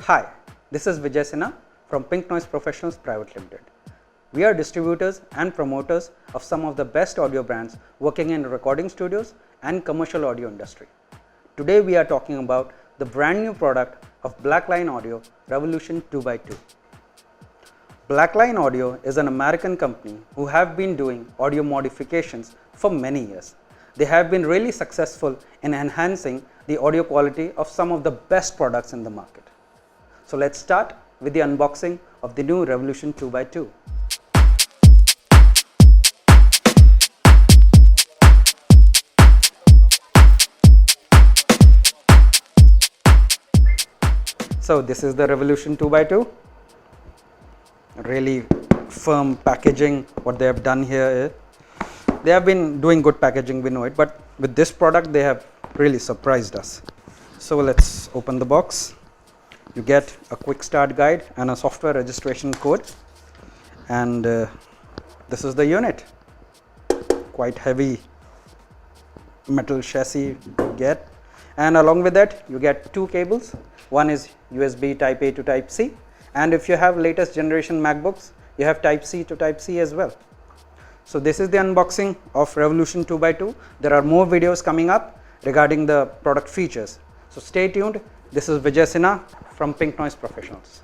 Hi, this is Vishay from Pink Noise Professionals Private Limited. We are distributors and promoters of some of the best audio brands working in recording studios and commercial audio industry. Today we are talking about the brand new product of Blackline Audio Revolution 2x2. Blackline Audio is an American company who have been doing audio modifications for many years. They have been really successful in enhancing the audio quality of some of the best products in the market. So let's start with the unboxing of the new Revolution 2x2. So this is the Revolution 2x2. Really firm packaging. What they have done here is they have been doing good packaging, we know it, but with this product they have really surprised us. So let's open the box. You get a quick start guide and a software registration code, and this is the unit. Quite heavy metal chassis you get, and along with that you get two cables. One is USB type A to type C, and if you have latest generation MacBooks, you have type C to type C as well. So this is the unboxing of Revolution 2x2. There are more videos coming up regarding the product features. So stay tuned. This is Vishay from Pink Noise Professionals.